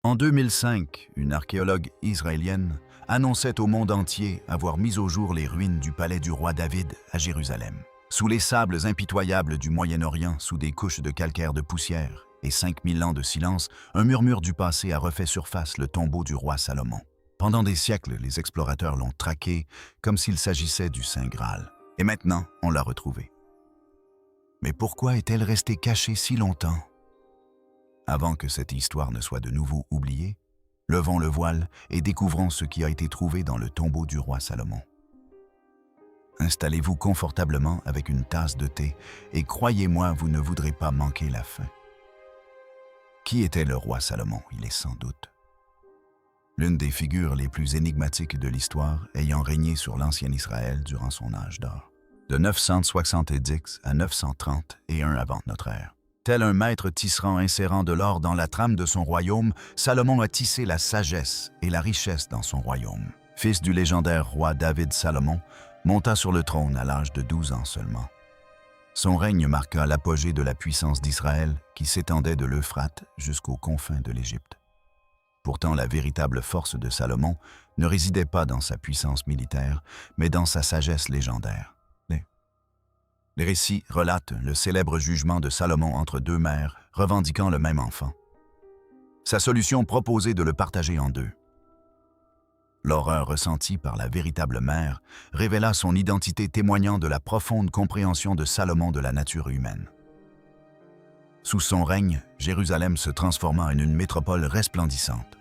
En 2005, une archéologue israélienne annonçait au monde entier avoir mis au jour les ruines du palais du roi David à Jérusalem. Sous les sables impitoyables du Moyen-Orient, sous des couches de calcaire de poussière et 5000 ans de silence, un murmure du passé a refait surface le tombeau du roi Salomon. Pendant des siècles, les explorateurs l'ont traqué comme s'il s'agissait du Saint Graal. Et maintenant, on l'a retrouvé. Mais pourquoi est-elle restée cachée si longtemps? Avant que cette histoire ne soit de nouveau oubliée, levons le voile et découvrons ce qui a été trouvé dans le tombeau du roi Salomon. Installez-vous confortablement avec une tasse de thé et croyez-moi, vous ne voudrez pas manquer la fin. Qui était le roi Salomon? Il est sans doute l'une des figures les plus énigmatiques de l'histoire ayant régné sur l'ancien Israël durant son âge d'or, de 970 à 931 avant notre ère. Tel un maître tisserand insérant de l'or dans la trame de son royaume, Salomon a tissé la sagesse et la richesse dans son royaume. Fils du légendaire roi David, Salomon monta sur le trône à l'âge de 12 ans seulement. Son règne marqua l'apogée de la puissance d'Israël qui s'étendait de l'Euphrate jusqu'aux confins de l'Égypte. Pourtant, la véritable force de Salomon ne résidait pas dans sa puissance militaire, mais dans sa sagesse légendaire. Les récits relatent le célèbre jugement de Salomon entre deux mères revendiquant le même enfant. Sa solution proposait de le partager en deux. L'horreur ressentie par la véritable mère révéla son identité témoignant de la profonde compréhension de Salomon de la nature humaine. Sous son règne, Jérusalem se transforma en une métropole resplendissante.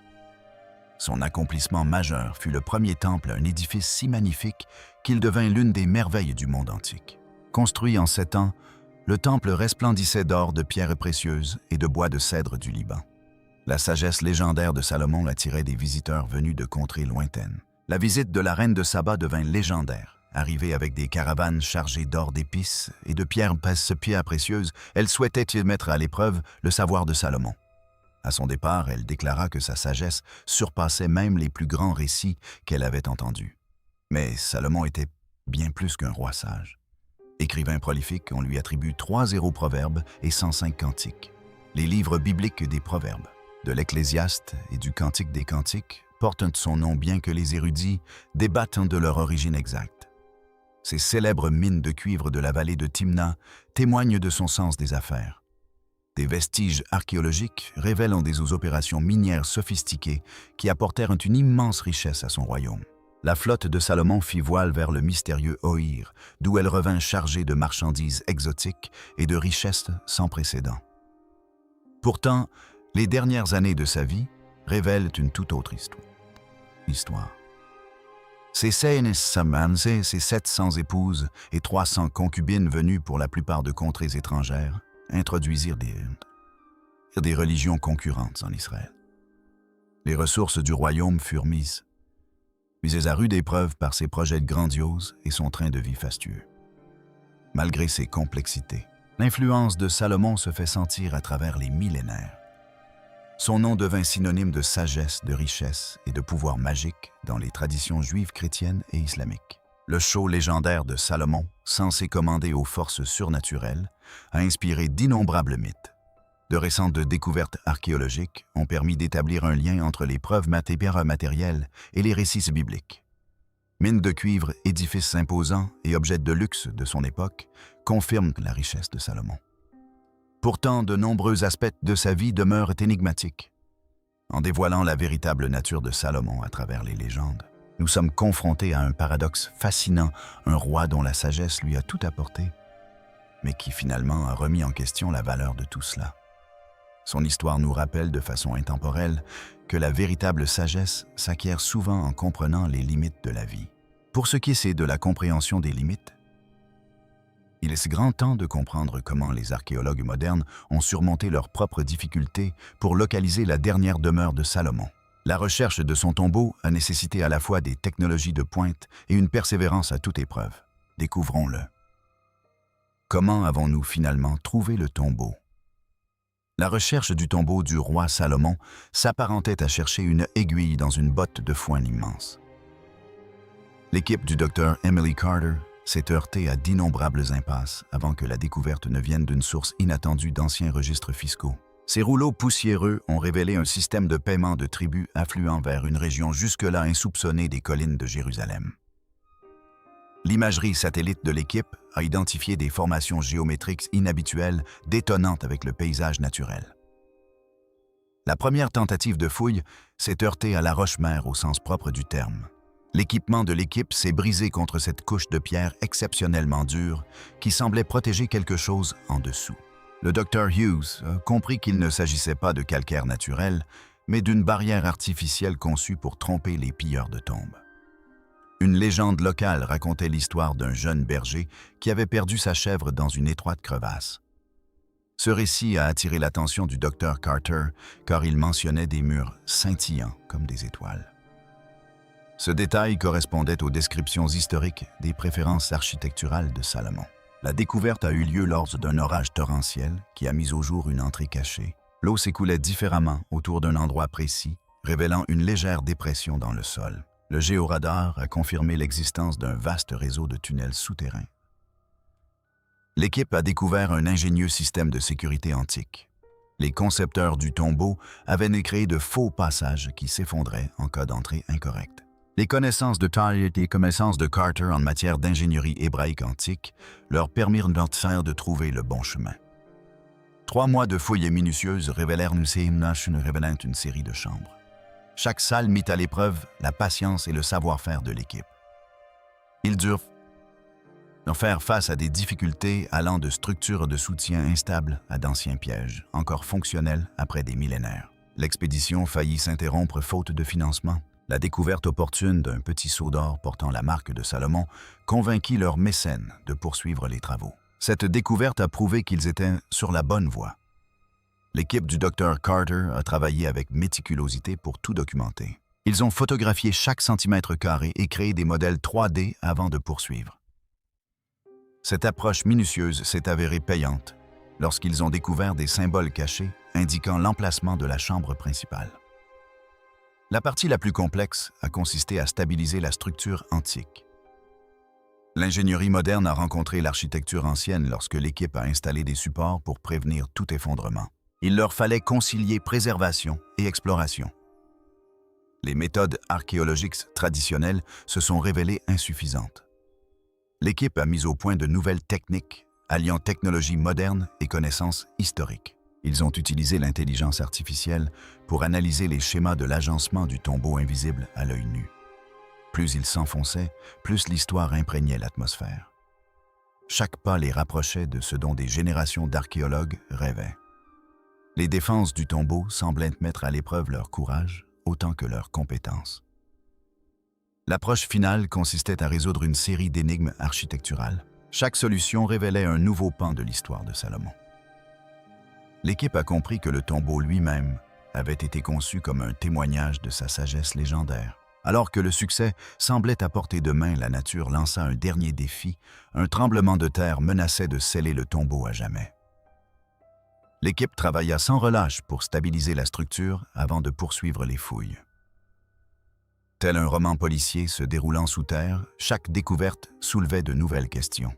Son accomplissement majeur fut le premier temple, un édifice si magnifique qu'il devint l'une des merveilles du monde antique. Construit en 7 ans, le temple resplendissait d'or, de pierres précieuses et de bois de cèdre du Liban. La sagesse légendaire de Salomon attirait des visiteurs venus de contrées lointaines. La visite de la reine de Saba devint légendaire. Arrivée avec des caravanes chargées d'or d'épices et de pierres précieuses, elle souhaitait y mettre à l'épreuve le savoir de Salomon. À son départ, elle déclara que sa sagesse surpassait même les plus grands récits qu'elle avait entendus. Mais Salomon était bien plus qu'un roi sage. Écrivain prolifique, on lui attribue 3 héros-proverbes et 105 cantiques. Les livres bibliques des proverbes, de l'Ecclésiaste et du Cantique des Cantiques, portent son nom bien que les érudits débattent de leur origine exacte. Ces célèbres mines de cuivre de la vallée de Timna témoignent de son sens des affaires. Des vestiges archéologiques révèlent des opérations minières sophistiquées qui apportèrent une immense richesse à son royaume. La flotte de Salomon fit voile vers le mystérieux Ohir, d'où elle revint chargée de marchandises exotiques et de richesses sans précédent. Pourtant, les dernières années de sa vie révèlent une toute autre histoire. Ces 700 épouses et 300 concubines venues pour la plupart de contrées étrangères introduisirent des religions concurrentes en Israël. Les ressources du royaume furent mises à rude épreuve par ses projets grandioses et son train de vie fastueux. Malgré ses complexités, l'influence de Salomon se fait sentir à travers les millénaires. Son nom devint synonyme de sagesse, de richesse et de pouvoir magique dans les traditions juives, chrétiennes et islamiques. Le sceau légendaire de Salomon, censé commander aux forces surnaturelles, a inspiré d'innombrables mythes. De récentes découvertes archéologiques ont permis d'établir un lien entre les preuves matérielles et les récits bibliques. Mines de cuivre, édifices imposants et objets de luxe de son époque confirment la richesse de Salomon. Pourtant, de nombreux aspects de sa vie demeurent énigmatiques. En dévoilant la véritable nature de Salomon à travers les légendes, nous sommes confrontés à un paradoxe fascinant, un roi dont la sagesse lui a tout apporté, mais qui finalement a remis en question la valeur de tout cela. Son histoire nous rappelle de façon intemporelle que la véritable sagesse s'acquiert souvent en comprenant les limites de la vie. Pour ce qui est de la compréhension des limites, il est grand temps de comprendre comment les archéologues modernes ont surmonté leurs propres difficultés pour localiser la dernière demeure de Salomon. La recherche de son tombeau a nécessité à la fois des technologies de pointe et une persévérance à toute épreuve. Découvrons-le. Comment avons-nous finalement trouvé le tombeau? La recherche du tombeau du roi Salomon s'apparentait à chercher une aiguille dans une botte de foin immense. L'équipe du docteur Emily Carter s'est heurtée à d'innombrables impasses avant que la découverte ne vienne d'une source inattendue d'anciens registres fiscaux. Ces rouleaux poussiéreux ont révélé un système de paiement de tribut affluent vers une région jusque-là insoupçonnée des collines de Jérusalem. L'imagerie satellite de l'équipe a identifié des formations géométriques inhabituelles détonnantes avec le paysage naturel. La première tentative de fouille s'est heurtée à la roche-mère au sens propre du terme. L'équipement de l'équipe s'est brisé contre cette couche de pierre exceptionnellement dure qui semblait protéger quelque chose en dessous. Le Dr Hughes a compris qu'il ne s'agissait pas de calcaire naturel, mais d'une barrière artificielle conçue pour tromper les pilleurs de tombes. Une légende locale racontait l'histoire d'un jeune berger qui avait perdu sa chèvre dans une étroite crevasse. Ce récit a attiré l'attention du Dr Carter car il mentionnait des murs scintillants comme des étoiles. Ce détail correspondait aux descriptions historiques des préférences architecturales de Salomon. La découverte a eu lieu lors d'un orage torrentiel qui a mis au jour une entrée cachée. L'eau s'écoulait différemment autour d'un endroit précis, révélant une légère dépression dans le sol. Le géoradar a confirmé l'existence d'un vaste réseau de tunnels souterrains. L'équipe a découvert un ingénieux système de sécurité antique. Les concepteurs du tombeau avaient créé de faux passages qui s'effondraient en cas d'entrée incorrecte. Les connaissances de Tyler et les connaissances de Carter en matière d'ingénierie hébraïque antique leur permirent de trouver le bon chemin. 3 mois de fouilles minutieuses révélèrent une série de chambres. Chaque salle mit à l'épreuve la patience et le savoir-faire de l'équipe. Ils durent faire face à des difficultés allant de structures de soutien instables à d'anciens pièges, encore fonctionnels après des millénaires. L'expédition faillit s'interrompre faute de financement. La découverte opportune d'un petit seau d'or portant la marque de Salomon convainquit leurs mécènes de poursuivre les travaux. Cette découverte a prouvé qu'ils étaient sur la bonne voie. L'équipe du Dr Carter a travaillé avec méticulosité pour tout documenter. Ils ont photographié chaque centimètre carré et créé des modèles 3D avant de poursuivre. Cette approche minutieuse s'est avérée payante lorsqu'ils ont découvert des symboles cachés indiquant l'emplacement de la chambre principale. La partie la plus complexe a consisté à stabiliser la structure antique. L'ingénierie moderne a rencontré l'architecture ancienne lorsque l'équipe a installé des supports pour prévenir tout effondrement. Il leur fallait concilier préservation et exploration. Les méthodes archéologiques traditionnelles se sont révélées insuffisantes. L'équipe a mis au point de nouvelles techniques, alliant technologie moderne et connaissances historiques. Ils ont utilisé l'intelligence artificielle pour analyser les schémas de l'agencement du tombeau invisible à l'œil nu. Plus ils s'enfonçaient, plus l'histoire imprégnait l'atmosphère. Chaque pas les rapprochait de ce dont des générations d'archéologues rêvaient. Les défenses du tombeau semblaient mettre à l'épreuve leur courage autant que leurs compétences. L'approche finale consistait à résoudre une série d'énigmes architecturales. Chaque solution révélait un nouveau pan de l'histoire de Salomon. L'équipe a compris que le tombeau lui-même avait été conçu comme un témoignage de sa sagesse légendaire. Alors que le succès semblait à portée de main, la nature lança un dernier défi. Un tremblement de terre menaçait de sceller le tombeau à jamais. L'équipe travailla sans relâche pour stabiliser la structure avant de poursuivre les fouilles. Tel un roman policier se déroulant sous terre, chaque découverte soulevait de nouvelles questions.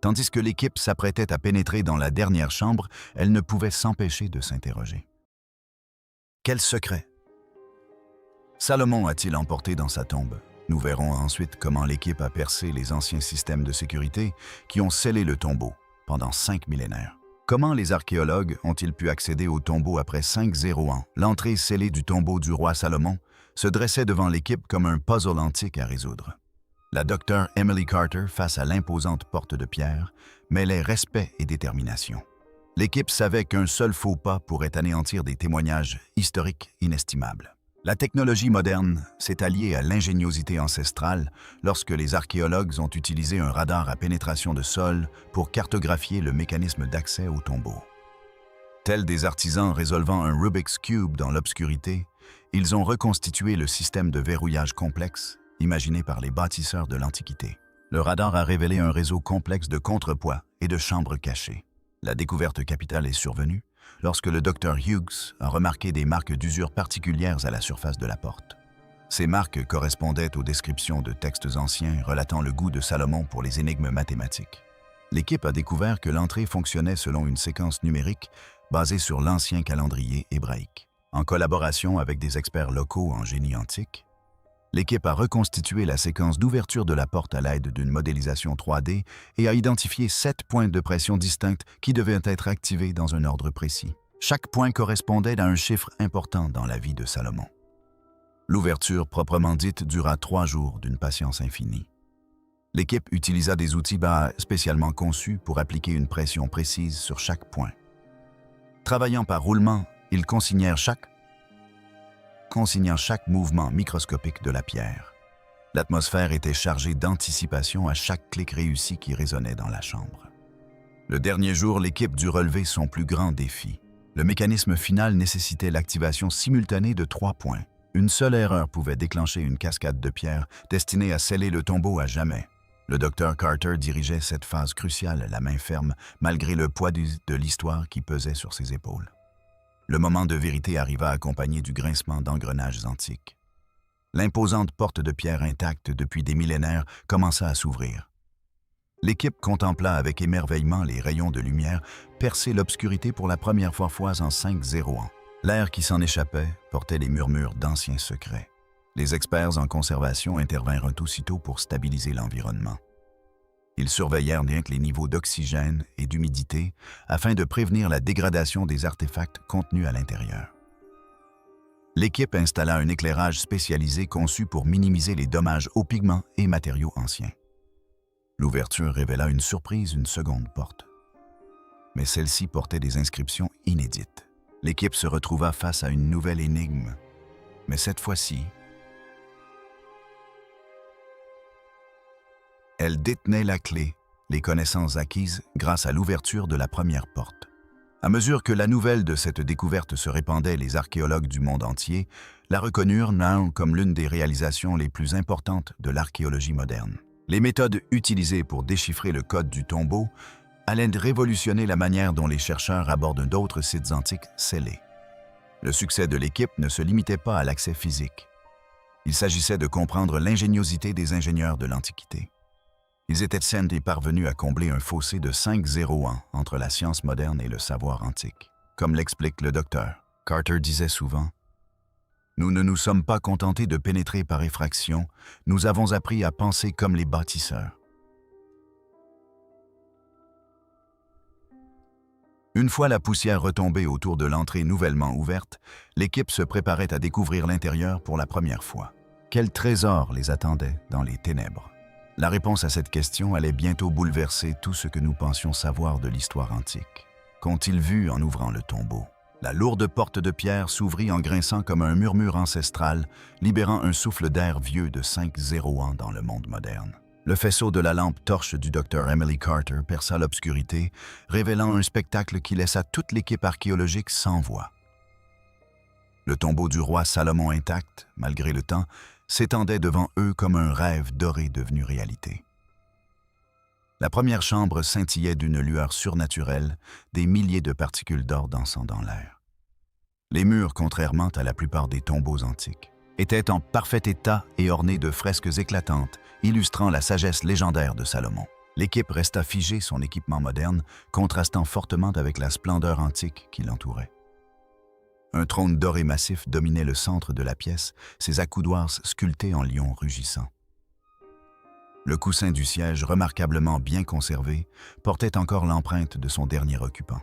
Tandis que l'équipe s'apprêtait à pénétrer dans la dernière chambre, elle ne pouvait s'empêcher de s'interroger. Quel secret? Salomon a-t-il emporté dans sa tombe? Nous verrons ensuite comment l'équipe a percé les anciens systèmes de sécurité qui ont scellé le tombeau pendant 5 millénaires. Comment les archéologues ont-ils pu accéder au tombeau après 5-0 ans? L'entrée scellée du tombeau du roi Salomon se dressait devant l'équipe comme un puzzle antique à résoudre. La docteure Emily Carter, face à l'imposante porte de pierre, mêlait respect et détermination. L'équipe savait qu'un seul faux pas pourrait anéantir des témoignages historiques inestimables. La technologie moderne s'est alliée à l'ingéniosité ancestrale lorsque les archéologues ont utilisé un radar à pénétration de sol pour cartographier le mécanisme d'accès au tombeau. Tels des artisans résolvant un Rubik's Cube dans l'obscurité, ils ont reconstitué le système de verrouillage complexe imaginé par les bâtisseurs de l'Antiquité. Le radar a révélé un réseau complexe de contrepoids et de chambres cachées. La découverte capitale est survenue lorsque le Dr Hughes a remarqué des marques d'usure particulières à la surface de la porte. Ces marques correspondaient aux descriptions de textes anciens relatant le goût de Salomon pour les énigmes mathématiques. L'équipe a découvert que l'entrée fonctionnait selon une séquence numérique basé sur l'ancien calendrier hébraïque. En collaboration avec des experts locaux en génie antique, l'équipe a reconstitué la séquence d'ouverture de la porte à l'aide d'une modélisation 3D et a identifié 7 points de pression distincts qui devaient être activés dans un ordre précis. Chaque point correspondait à un chiffre important dans la vie de Salomon. L'ouverture proprement dite dura 3 jours d'une patience infinie. L'équipe utilisa des outils spécialement conçus pour appliquer une pression précise sur chaque point. Travaillant par roulement, ils consignèrent chaque mouvement microscopique de la pierre. L'atmosphère était chargée d'anticipation à chaque clic réussi qui résonnait dans la chambre. Le dernier jour, l'équipe dut relever son plus grand défi. Le mécanisme final nécessitait l'activation simultanée de 3 points. Une seule erreur pouvait déclencher une cascade de pierres destinée à sceller le tombeau à jamais. Le docteur Carter dirigeait cette phase cruciale, la main ferme, malgré le poids de l'histoire qui pesait sur ses épaules. Le moment de vérité arriva accompagné du grincement d'engrenages antiques. L'imposante porte de pierre intacte depuis des millénaires commença à s'ouvrir. L'équipe contempla avec émerveillement les rayons de lumière percer l'obscurité pour la première fois en 5-0 ans. L'air qui s'en échappait portait les murmures d'anciens secrets. Les experts en conservation intervinrent aussitôt pour stabiliser l'environnement. Ils surveillèrent bien que les niveaux d'oxygène et d'humidité afin de prévenir la dégradation des artefacts contenus à l'intérieur. L'équipe installa un éclairage spécialisé conçu pour minimiser les dommages aux pigments et matériaux anciens. L'ouverture révéla une surprise, une seconde porte. Mais celle-ci portait des inscriptions inédites. L'équipe se retrouva face à une nouvelle énigme. Mais cette fois-ci, elle détenait la clé, les connaissances acquises grâce à l'ouverture de la première porte. À mesure que la nouvelle de cette découverte se répandait, les archéologues du monde entier la reconnurent comme l'une des réalisations les plus importantes de l'archéologie moderne. Les méthodes utilisées pour déchiffrer le code du tombeau allaient révolutionner la manière dont les chercheurs abordent d'autres sites antiques scellés. Le succès de l'équipe ne se limitait pas à l'accès physique. Il s'agissait de comprendre l'ingéniosité des ingénieurs de l'Antiquité. Ils étaient parvenus à combler un fossé de 5-0 ans entre la science moderne et le savoir antique. Comme l'explique le docteur, Carter disait souvent « Nous ne nous sommes pas contentés de pénétrer par effraction, nous avons appris à penser comme les bâtisseurs. » Une fois la poussière retombée autour de l'entrée nouvellement ouverte, l'équipe se préparait à découvrir l'intérieur pour la première fois. Quel trésor les attendait dans les ténèbres? La réponse à cette question allait bientôt bouleverser tout ce que nous pensions savoir de l'histoire antique. Qu'ont-ils vu en ouvrant le tombeau? La lourde porte de pierre s'ouvrit en grinçant comme un murmure ancestral, libérant un souffle d'air vieux de 5-0 ans dans le monde moderne. Le faisceau de la lampe torche du docteur Emily Carter perça l'obscurité, révélant un spectacle qui laissa toute l'équipe archéologique sans voix. Le tombeau du roi Salomon intact, malgré le temps, s'étendait devant eux comme un rêve doré devenu réalité. La première chambre scintillait d'une lueur surnaturelle, des milliers de particules d'or dansant dans l'air. Les murs, contrairement à la plupart des tombeaux antiques, étaient en parfait état et ornés de fresques éclatantes, illustrant la sagesse légendaire de Salomon. L'équipe resta figée, son équipement moderne, contrastant fortement avec la splendeur antique qui l'entourait. Un trône doré massif dominait le centre de la pièce, ses accoudoirs sculptés en lion rugissant. Le coussin du siège, remarquablement bien conservé, portait encore l'empreinte de son dernier occupant.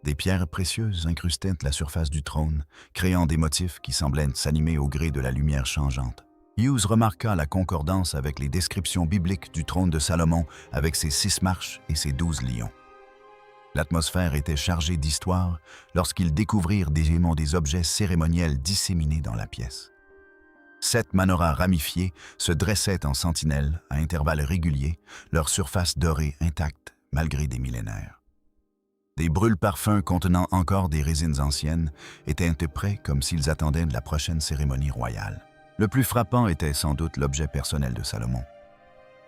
Des pierres précieuses incrustaient la surface du trône, créant des motifs qui semblaient s'animer au gré de la lumière changeante. Hughes remarqua la concordance avec les descriptions bibliques du trône de Salomon avec ses 6 marches et ses 12 lions. L'atmosphère était chargée d'histoire lorsqu'ils découvrirent des objets cérémoniels disséminés dans la pièce. 7 menorahs ramifiés se dressaient en sentinelle à intervalles réguliers, leur surface dorée intacte malgré des millénaires. Des brûle-parfums contenant encore des résines anciennes étaient prêts comme s'ils attendaient la prochaine cérémonie royale. Le plus frappant était sans doute l'objet personnel de Salomon.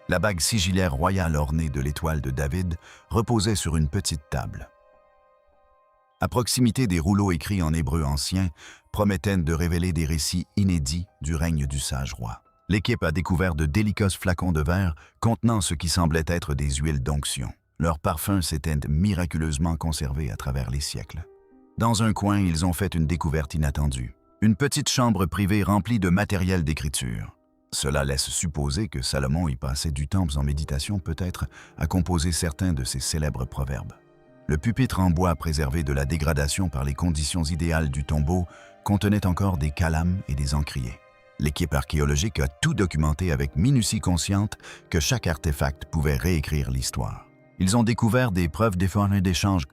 La bague sigillaire royale ornée de l'étoile de David reposait sur une petite table. À proximité des rouleaux écrits en hébreu ancien, promettant de révéler des récits inédits du règne du sage roi. L'équipe a découvert de délicats flacons de verre contenant ce qui semblait être des huiles d'onction. Leur parfum s'était miraculeusement conservé à travers les siècles. Dans un coin, ils ont fait une découverte inattendue. Une petite chambre privée remplie de matériel d'écriture. Cela laisse supposer que Salomon y passait du temps en méditation, peut-être à composer certains de ses célèbres proverbes. Le pupitre en bois préservé de la dégradation par les conditions idéales du tombeau contenait encore des calames et des encriers. L'équipe archéologique a tout documenté avec minutie consciente que chaque artefact pouvait réécrire l'histoire. Ils ont découvert des preuves d'échanges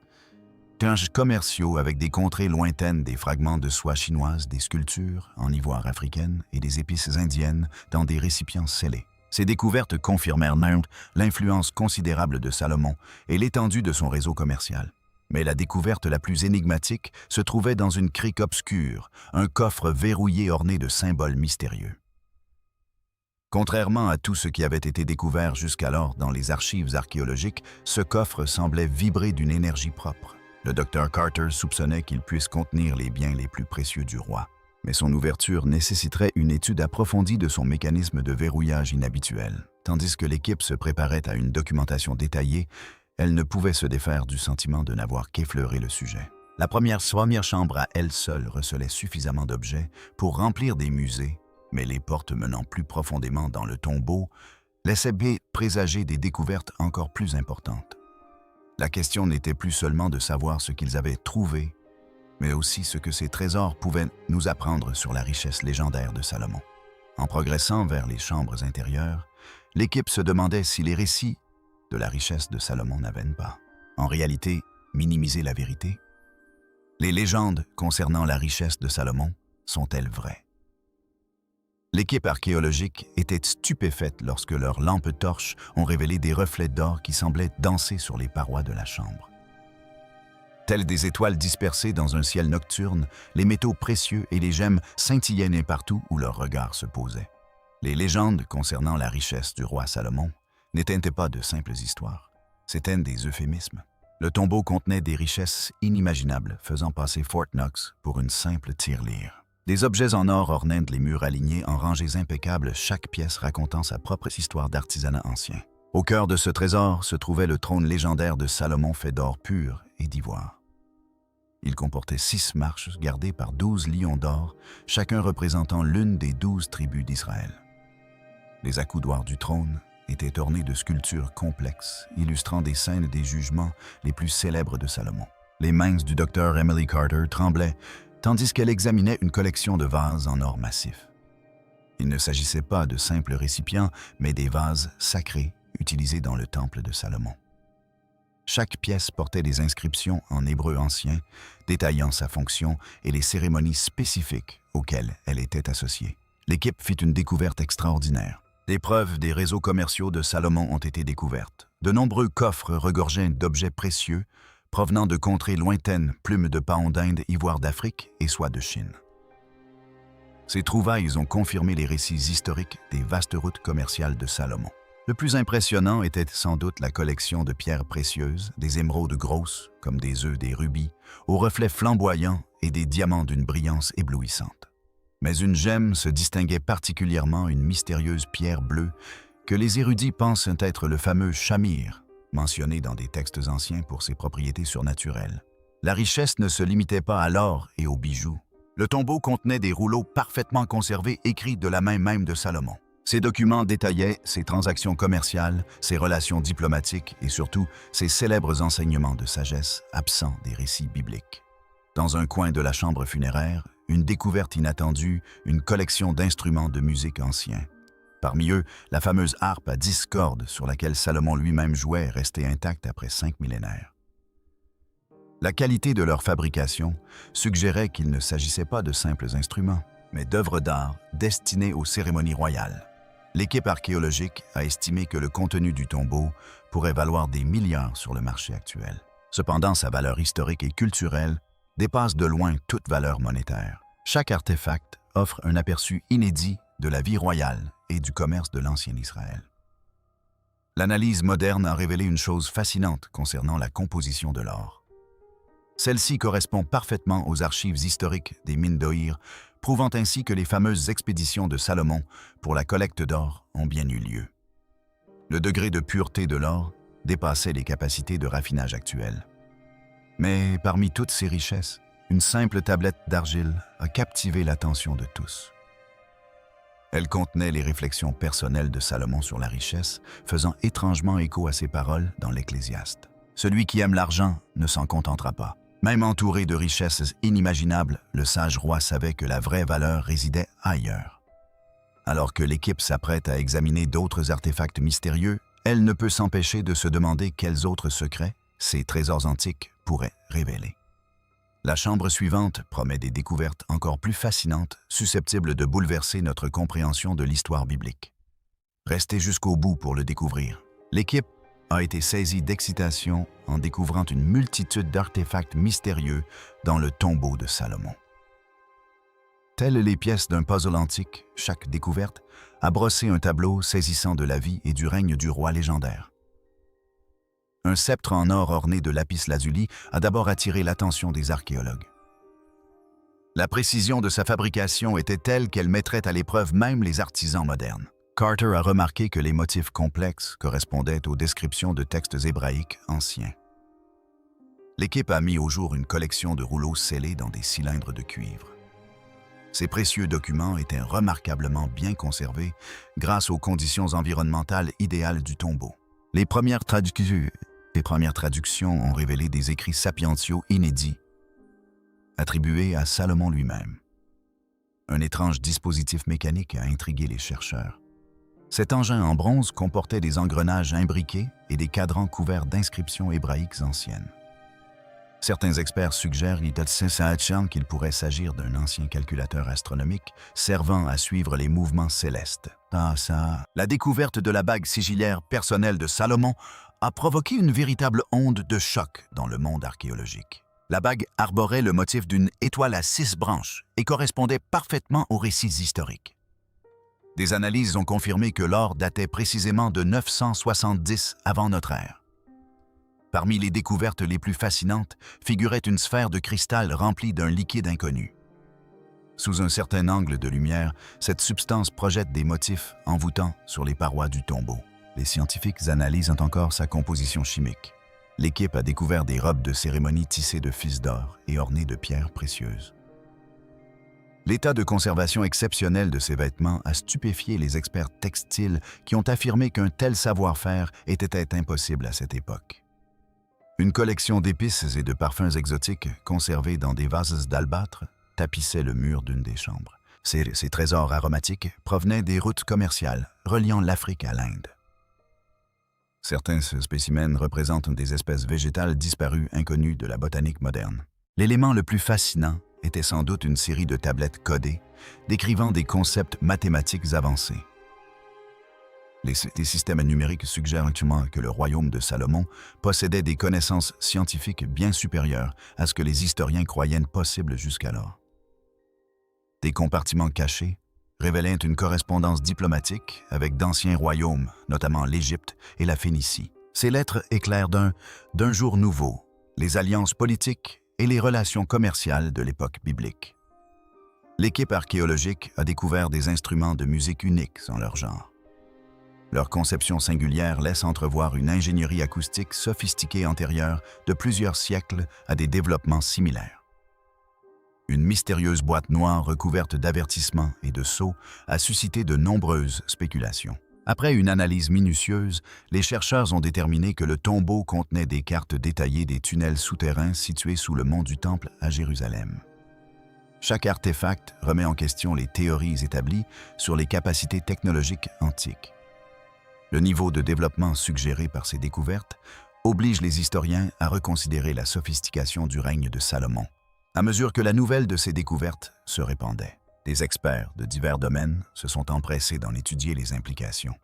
commerciaux avec des contrées lointaines, des fragments de soie chinoise, des sculptures en ivoire africaine et des épices indiennes dans des récipients scellés. Ces découvertes confirmèrent l'influence considérable de Salomon et l'étendue de son réseau commercial. Mais la découverte la plus énigmatique se trouvait dans une crique obscure, un coffre verrouillé orné de symboles mystérieux. Contrairement à tout ce qui avait été découvert jusqu'alors dans les archives archéologiques, ce coffre semblait vibrer d'une énergie propre. Le docteur Carter soupçonnait qu'il puisse contenir les biens les plus précieux du roi, mais son ouverture nécessiterait une étude approfondie de son mécanisme de verrouillage inhabituel. Tandis que l'équipe se préparait à une documentation détaillée, elle ne pouvait se défaire du sentiment de n'avoir qu'effleuré le sujet. La première chambre à elle seule recelait suffisamment d'objets pour remplir des musées, mais les portes menant plus profondément dans le tombeau laissaient présager des découvertes encore plus importantes. La question n'était plus seulement de savoir ce qu'ils avaient trouvé, mais aussi ce que ces trésors pouvaient nous apprendre sur la richesse légendaire de Salomon. En progressant vers les chambres intérieures, l'équipe se demandait si les récits de la richesse de Salomon n'avaient pas, en réalité, minimisé la vérité. Les légendes concernant la richesse de Salomon sont-elles vraies? L'équipe archéologique était stupéfaite lorsque leurs lampes torches ont révélé des reflets d'or qui semblaient danser sur les parois de la chambre. Telles des étoiles dispersées dans un ciel nocturne, les métaux précieux et les gemmes scintillaient n'importe où leur regard se posait. Les légendes concernant la richesse du roi Salomon n'étaient pas de simples histoires, c'étaient des euphémismes. Le tombeau contenait des richesses inimaginables, faisant passer Fort Knox pour une simple tirelire. Des objets en or ornaient les murs alignés en rangées impeccables, chaque pièce racontant sa propre histoire d'artisanat ancien. Au cœur de ce trésor se trouvait le trône légendaire de Salomon fait d'or pur et d'ivoire. Il comportait 6 marches gardées par 12 lions d'or, chacun représentant l'une des 12 tribus d'Israël. Les accoudoirs du trône étaient ornés de sculptures complexes, illustrant des scènes des jugements les plus célèbres de Salomon. Les mains du docteur Emily Carter tremblaient, tandis qu'elle examinait une collection de vases en or massif. Il ne s'agissait pas de simples récipients, mais des vases sacrés utilisés dans le temple de Salomon. Chaque pièce portait des inscriptions en hébreu ancien, détaillant sa fonction et les cérémonies spécifiques auxquelles elle était associée. L'équipe fit une découverte extraordinaire. Des preuves des réseaux commerciaux de Salomon ont été découvertes. De nombreux coffres regorgeaient d'objets précieux, provenant de contrées lointaines, plumes de paon d'Inde, ivoire d'Afrique et soie de Chine. Ces trouvailles ont confirmé les récits historiques des vastes routes commerciales de Salomon. Le plus impressionnant était sans doute la collection de pierres précieuses, des émeraudes grosses, comme des œufs des rubis, aux reflets flamboyants et des diamants d'une brillance éblouissante. Mais une gemme se distinguait particulièrement, une mystérieuse pierre bleue que les érudits pensent être le fameux chamir, mentionné dans des textes anciens pour ses propriétés surnaturelles. La richesse ne se limitait pas à l'or et aux bijoux. Le tombeau contenait des rouleaux parfaitement conservés écrits de la main même de Salomon. Ces documents détaillaient ses transactions commerciales, ses relations diplomatiques et surtout ses célèbres enseignements de sagesse absents des récits bibliques. Dans un coin de la chambre funéraire, une découverte inattendue, une collection d'instruments de musique anciens. Parmi eux, la fameuse harpe à 10 cordes sur laquelle Salomon lui-même jouait restait intacte après 5 millénaires. La qualité de leur fabrication suggérait qu'il ne s'agissait pas de simples instruments, mais d'œuvres d'art destinées aux cérémonies royales. L'équipe archéologique a estimé que le contenu du tombeau pourrait valoir des milliards sur le marché actuel. Cependant, sa valeur historique et culturelle dépasse de loin toute valeur monétaire. Chaque artefact offre un aperçu inédit de la vie royale et du commerce de l'ancien Israël. L'analyse moderne a révélé une chose fascinante concernant la composition de l'or. Celle-ci correspond parfaitement aux archives historiques des mines d'Oïr, prouvant ainsi que les fameuses expéditions de Salomon pour la collecte d'or ont bien eu lieu. Le degré de pureté de l'or dépassait les capacités de raffinage actuelles. Mais parmi toutes ces richesses, une simple tablette d'argile a captivé l'attention de tous. Elle contenait les réflexions personnelles de Salomon sur la richesse, faisant étrangement écho à ses paroles dans l'Ecclésiaste. Celui qui aime l'argent ne s'en contentera pas. Même entouré de richesses inimaginables, le sage roi savait que la vraie valeur résidait ailleurs. Alors que l'équipe s'apprête à examiner d'autres artefacts mystérieux, elle ne peut s'empêcher de se demander quels autres secrets ces trésors antiques pourraient révéler. La chambre suivante promet des découvertes encore plus fascinantes, susceptibles de bouleverser notre compréhension de l'histoire biblique. Restez jusqu'au bout pour le découvrir. L'équipe a été saisie d'excitation en découvrant une multitude d'artefacts mystérieux dans le tombeau de Salomon. Telles les pièces d'un puzzle antique, chaque découverte a brossé un tableau saisissant de la vie et du règne du roi légendaire. Un sceptre en or orné de lapis-lazuli a d'abord attiré l'attention des archéologues. La précision de sa fabrication était telle qu'elle mettrait à l'épreuve même les artisans modernes. Carter a remarqué que les motifs complexes correspondaient aux descriptions de textes hébraïques anciens. L'équipe a mis au jour une collection de rouleaux scellés dans des cylindres de cuivre. Ces précieux documents étaient remarquablement bien conservés grâce aux conditions environnementales idéales du tombeau. Les premières traductions ont révélé des écrits sapientiaux inédits, attribués à Salomon lui-même. Un étrange dispositif mécanique a intrigué les chercheurs. Cet engin en bronze comportait des engrenages imbriqués et des cadrans couverts d'inscriptions hébraïques anciennes. Certains experts suggèrent qu'il pourrait s'agir d'un ancien calculateur astronomique servant à suivre les mouvements célestes. La découverte de la bague sigillaire personnelle de Salomon a provoqué une véritable onde de choc dans le monde archéologique. La bague arborait le motif d'une étoile à 6 branches et correspondait parfaitement aux récits historiques. Des analyses ont confirmé que l'or datait précisément de 970 avant notre ère. Parmi les découvertes les plus fascinantes figurait une sphère de cristal remplie d'un liquide inconnu. Sous un certain angle de lumière, cette substance projette des motifs envoûtants sur les parois du tombeau. Les scientifiques analysent encore sa composition chimique. L'équipe a découvert des robes de cérémonie tissées de fils d'or et ornées de pierres précieuses. L'état de conservation exceptionnel de ces vêtements a stupéfié les experts textiles qui ont affirmé qu'un tel savoir-faire était impossible à cette époque. Une collection d'épices et de parfums exotiques conservés dans des vases d'albâtre tapissait le mur d'une des chambres. Ces trésors aromatiques provenaient des routes commerciales reliant l'Afrique à l'Inde. Certains spécimens représentent des espèces végétales disparues inconnues de la botanique moderne. L'élément le plus fascinant était sans doute une série de tablettes codées décrivant des concepts mathématiques avancés. Les systèmes numériques suggèrent actuellement que le royaume de Salomon possédait des connaissances scientifiques bien supérieures à ce que les historiens croyaient possible jusqu'alors. Des compartiments cachés révélaient une correspondance diplomatique avec d'anciens royaumes, notamment l'Égypte et la Phénicie. Ces lettres éclairent d'un jour nouveau les alliances politiques et les relations commerciales de l'époque biblique. L'équipe archéologique a découvert des instruments de musique uniques en leur genre. Leur conception singulière laisse entrevoir une ingénierie acoustique sophistiquée antérieure de plusieurs siècles à des développements similaires. Une mystérieuse boîte noire recouverte d'avertissements et de sceaux a suscité de nombreuses spéculations. Après une analyse minutieuse, les chercheurs ont déterminé que le tombeau contenait des cartes détaillées des tunnels souterrains situés sous le mont du Temple à Jérusalem. Chaque artefact remet en question les théories établies sur les capacités technologiques antiques. Le niveau de développement suggéré par ces découvertes oblige les historiens à reconsidérer la sophistication du règne de Salomon. À mesure que la nouvelle de ces découvertes se répandait, des experts de divers domaines se sont empressés d'en étudier les implications.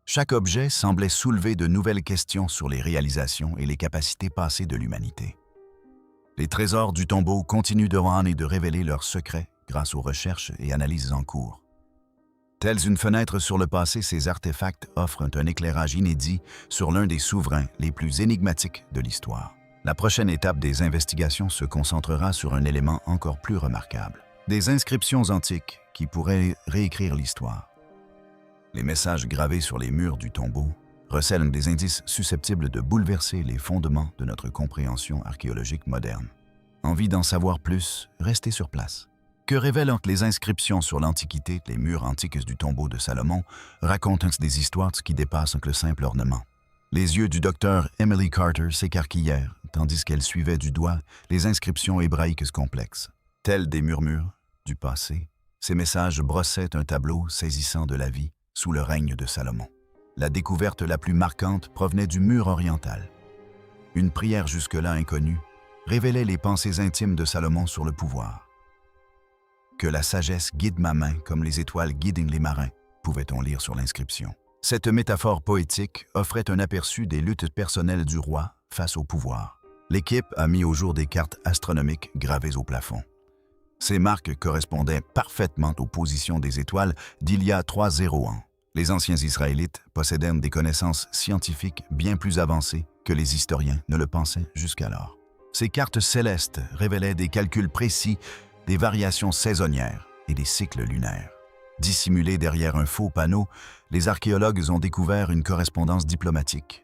Chaque objet semblait soulever de nouvelles questions sur les réalisations et les capacités passées de l'humanité. Les trésors du tombeau continuent de rendre et de révéler leurs secrets grâce aux recherches et analyses en cours. Tels une fenêtre sur le passé, ces artefacts offrent un éclairage inédit sur l'un des souverains les plus énigmatiques de l'histoire. La prochaine étape des investigations se concentrera sur un élément encore plus remarquable. Des inscriptions antiques qui pourraient réécrire l'histoire. Les messages gravés sur les murs du tombeau recèlent des indices susceptibles de bouleverser les fondements de notre compréhension archéologique moderne. Envie d'en savoir plus? Restez sur place. Que révèlent les inscriptions sur l'Antiquité? Les murs antiques du tombeau de Salomon racontent des histoires qui dépassent le simple ornement. Les yeux du docteur Emily Carter s'écarquillèrent, tandis qu'elle suivait du doigt les inscriptions hébraïques complexes. Tels des murmures du passé, ces messages brossaient un tableau saisissant de la vie sous le règne de Salomon. La découverte la plus marquante provenait du mur oriental. Une prière jusque-là inconnue révélait les pensées intimes de Salomon sur le pouvoir. Que la sagesse guide ma main comme les étoiles guident les marins, pouvait-on lire sur l'inscription. Cette métaphore poétique offrait un aperçu des luttes personnelles du roi face au pouvoir. L'équipe a mis au jour des cartes astronomiques gravées au plafond. Ces marques correspondaient parfaitement aux positions des étoiles d'il y a 3 ans. Les anciens Israélites possédaient des connaissances scientifiques bien plus avancées que les historiens ne le pensaient jusqu'alors. Ces cartes célestes révélaient des calculs précis des variations saisonnières et des cycles lunaires. Dissimulés derrière un faux panneau, les archéologues ont découvert une correspondance diplomatique.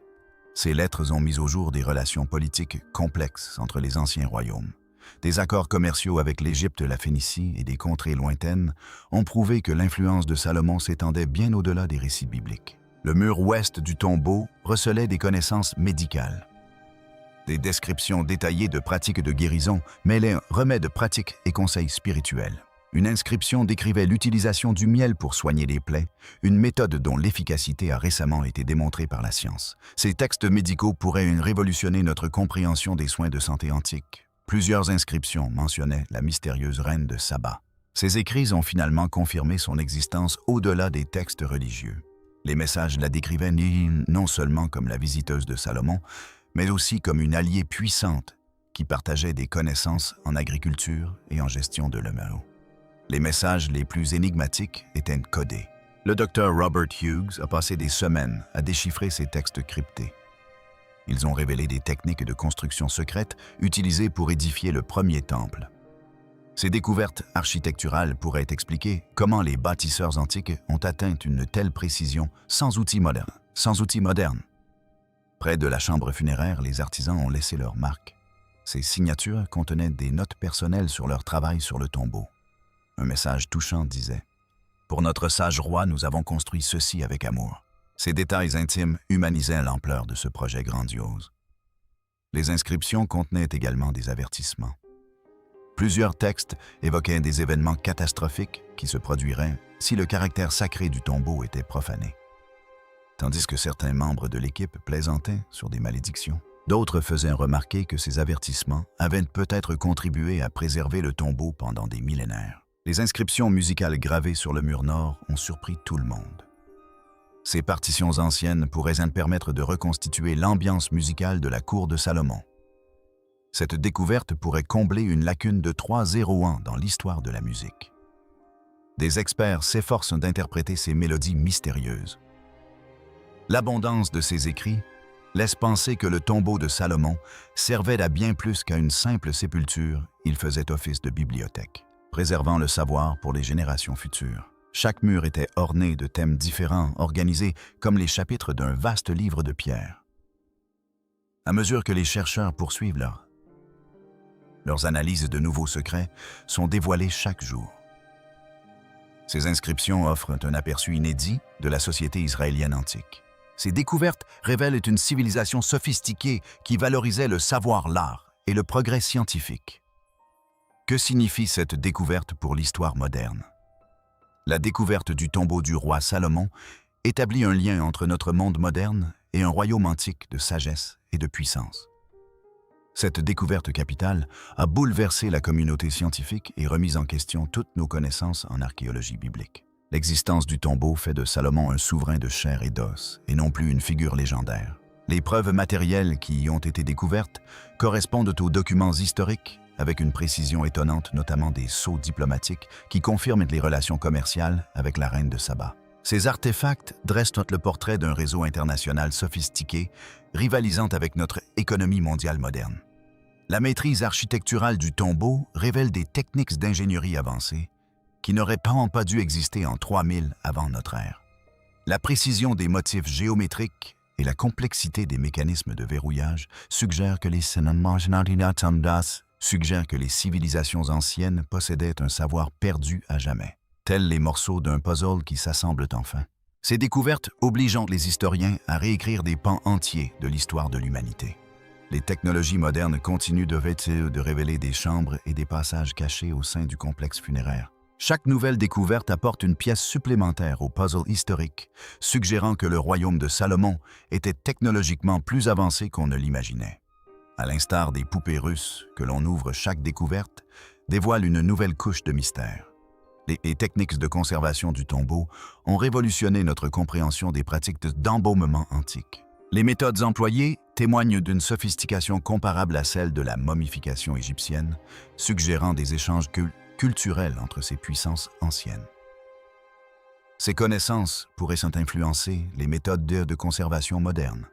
Ces lettres ont mis au jour des relations politiques complexes entre les anciens royaumes. Des accords commerciaux avec l'Égypte, la Phénicie et des contrées lointaines ont prouvé que l'influence de Salomon s'étendait bien au-delà des récits bibliques. Le mur ouest du tombeau recelait des connaissances médicales. Des descriptions détaillées de pratiques de guérison mêlaient remèdes pratiques et conseils spirituels. Une inscription décrivait l'utilisation du miel pour soigner les plaies, une méthode dont l'efficacité a récemment été démontrée par la science. Ces textes médicaux pourraient révolutionner notre compréhension des soins de santé antiques. Plusieurs inscriptions mentionnaient la mystérieuse reine de Saba. Ces écrits ont finalement confirmé son existence au-delà des textes religieux. Les messages la décrivaient non seulement comme la visiteuse de Salomon, mais aussi comme une alliée puissante qui partageait des connaissances en agriculture et en gestion de l'eau. Les messages les plus énigmatiques étaient codés. Le docteur Robert Hughes a passé des semaines à déchiffrer ces textes cryptés. Ils ont révélé des techniques de construction secrètes utilisées pour édifier le premier temple. Ces découvertes architecturales pourraient expliquer comment les bâtisseurs antiques ont atteint une telle précision sans outils modernes. Près de la chambre funéraire, les artisans ont laissé leurs marques. Ces signatures contenaient des notes personnelles sur leur travail sur le tombeau. Un message touchant disait « Pour notre sage roi, nous avons construit ceci avec amour. » Ces détails intimes humanisaient l'ampleur de ce projet grandiose. Les inscriptions contenaient également des avertissements. Plusieurs textes évoquaient des événements catastrophiques qui se produiraient si le caractère sacré du tombeau était profané. Tandis que certains membres de l'équipe plaisantaient sur des malédictions, d'autres faisaient remarquer que ces avertissements avaient peut-être contribué à préserver le tombeau pendant des millénaires. Les inscriptions musicales gravées sur le mur nord ont surpris tout le monde. Ces partitions anciennes pourraient permettre de reconstituer l'ambiance musicale de la cour de Salomon. Cette découverte pourrait combler une lacune de 3 ans dans l'histoire de la musique. Des experts s'efforcent d'interpréter ces mélodies mystérieuses. L'abondance de ces écrits laisse penser que le tombeau de Salomon servait à bien plus qu'à une simple sépulture, il faisait office de bibliothèque, préservant le savoir pour les générations futures. Chaque mur était orné de thèmes différents, organisés comme les chapitres d'un vaste livre de pierre. À mesure que les chercheurs poursuivent leurs analyses de nouveaux secrets sont dévoilées chaque jour. Ces inscriptions offrent un aperçu inédit de la société israélienne antique. Ces découvertes révèlent une civilisation sophistiquée qui valorisait le savoir, l'art et le progrès scientifique. Que signifie cette découverte pour l'histoire moderne? La découverte du tombeau du roi Salomon établit un lien entre notre monde moderne et un royaume antique de sagesse et de puissance. Cette découverte capitale a bouleversé la communauté scientifique et remis en question toutes nos connaissances en archéologie biblique. L'existence du tombeau fait de Salomon un souverain de chair et d'os, et non plus une figure légendaire. Les preuves matérielles qui y ont été découvertes correspondent aux documents historiques avec une précision étonnante, notamment des sceaux diplomatiques qui confirment les relations commerciales avec la reine de Saba. Ces artefacts dressent le portrait d'un réseau international sophistiqué, rivalisant avec notre économie mondiale moderne. La maîtrise architecturale du tombeau révèle des techniques d'ingénierie avancées qui n'auraient pas dû exister en 3000 avant notre ère. La précision des motifs géométriques et la complexité des mécanismes de verrouillage suggèrent que les civilisations anciennes possédaient un savoir perdu à jamais, tels les morceaux d'un puzzle qui s'assemblent enfin. Ces découvertes obligeant les historiens à réécrire des pans entiers de l'histoire de l'humanité. Les technologies modernes continuent de révéler des chambres et des passages cachés au sein du complexe funéraire. Chaque nouvelle découverte apporte une pièce supplémentaire au puzzle historique, suggérant que le royaume de Salomon était technologiquement plus avancé qu'on ne l'imaginait. À l'instar des poupées russes que l'on ouvre, chaque découverte dévoile une nouvelle couche de mystère. Les techniques de conservation du tombeau ont révolutionné notre compréhension des pratiques d'embaumement antiques. Les méthodes employées témoignent d'une sophistication comparable à celle de la momification égyptienne, suggérant des échanges culturels entre ces puissances anciennes. Ces connaissances pourraient influencer les méthodes de conservation modernes.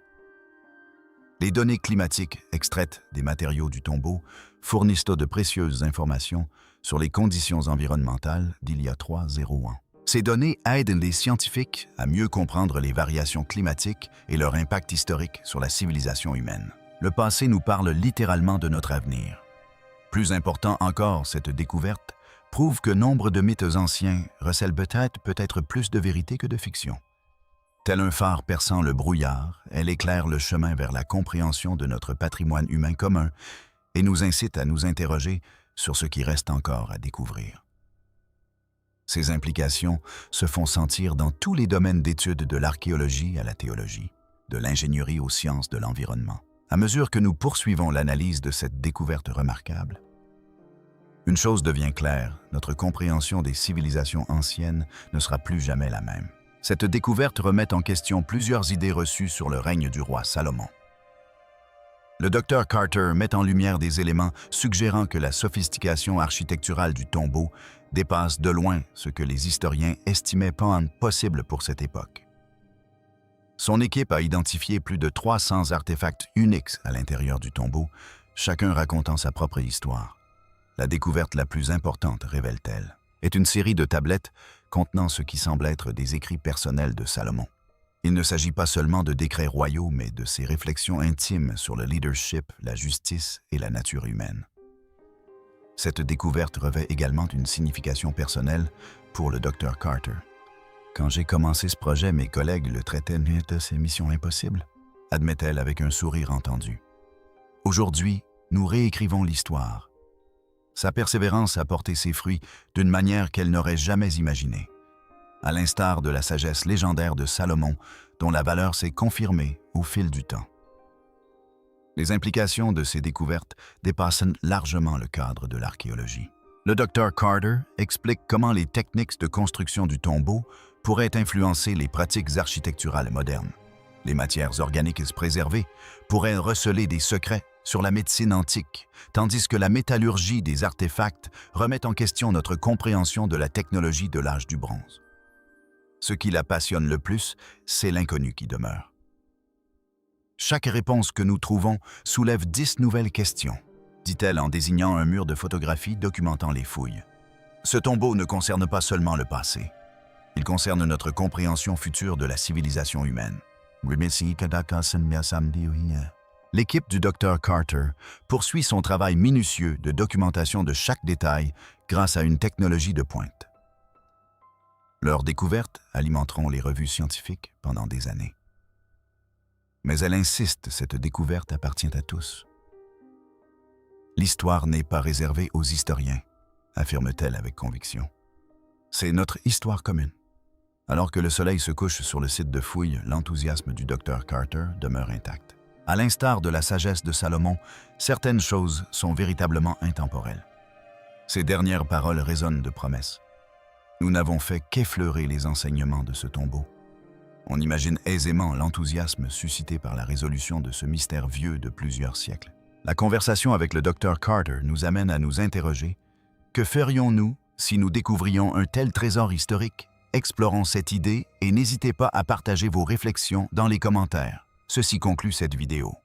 Les données climatiques extraites des matériaux du tombeau fournissent de précieuses informations sur les conditions environnementales d'il y a 3,0 ans. Ces données aident les scientifiques à mieux comprendre les variations climatiques et leur impact historique sur la civilisation humaine. Le passé nous parle littéralement de notre avenir. Plus important encore, cette découverte prouve que nombre de mythes anciens recèlent peut-être plus de vérité que de fiction. Tel un phare perçant le brouillard, elle éclaire le chemin vers la compréhension de notre patrimoine humain commun et nous incite à nous interroger sur ce qui reste encore à découvrir. Ces implications se font sentir dans tous les domaines d'études de l'archéologie à la théologie, de l'ingénierie aux sciences de l'environnement. À mesure que nous poursuivons l'analyse de cette découverte remarquable, une chose devient claire, notre compréhension des civilisations anciennes ne sera plus jamais la même. Cette découverte remet en question plusieurs idées reçues sur le règne du roi Salomon. Le Dr Carter met en lumière des éléments suggérant que la sophistication architecturale du tombeau dépasse de loin ce que les historiens estimaient pas possible pour cette époque. Son équipe a identifié plus de 300 artefacts uniques à l'intérieur du tombeau, chacun racontant sa propre histoire. La découverte la plus importante, révèle-t-elle, est une série de tablettes contenant ce qui semble être des écrits personnels de Salomon. Il ne s'agit pas seulement de décrets royaux, mais de ses réflexions intimes sur le leadership, la justice et la nature humaine. Cette découverte revêt également une signification personnelle pour le Dr Carter. Quand j'ai commencé ce projet, mes collègues le traitaient de ces missions impossibles, admet-elle avec un sourire entendu. Aujourd'hui, nous réécrivons l'histoire. Sa persévérance a porté ses fruits d'une manière qu'elle n'aurait jamais imaginée, à l'instar de la sagesse légendaire de Salomon, dont la valeur s'est confirmée au fil du temps. Les implications de ces découvertes dépassent largement le cadre de l'archéologie. Le Dr Carter explique comment les techniques de construction du tombeau pourraient influencer les pratiques architecturales modernes. Les matières organiques préservées pourraient receler des secrets sur la médecine antique, tandis que la métallurgie des artefacts remet en question notre compréhension de la technologie de l'âge du bronze. Ce qui la passionne le plus, c'est l'inconnu qui demeure. Chaque réponse que nous trouvons soulève 10 nouvelles questions, dit-elle en désignant un mur de photographies documentant les fouilles. Ce tombeau ne concerne pas seulement le passé. Il concerne notre compréhension future de la civilisation humaine. L'équipe du Dr Carter poursuit son travail minutieux de documentation de chaque détail grâce à une technologie de pointe. Leurs découvertes alimenteront les revues scientifiques pendant des années. Mais elle insiste, cette découverte appartient à tous. L'histoire n'est pas réservée aux historiens, affirme-t-elle avec conviction. C'est notre histoire commune. Alors que le soleil se couche sur le site de fouilles, l'enthousiasme du Dr Carter demeure intact. À l'instar de la sagesse de Salomon, certaines choses sont véritablement intemporelles. Ces dernières paroles résonnent de promesses. Nous n'avons fait qu'effleurer les enseignements de ce tombeau. On imagine aisément l'enthousiasme suscité par la résolution de ce mystère vieux de plusieurs siècles. La conversation avec le Dr Carter nous amène à nous interroger: que ferions-nous si nous découvrions un tel trésor historique? Explorons cette idée et n'hésitez pas à partager vos réflexions dans les commentaires. Ceci conclut cette vidéo.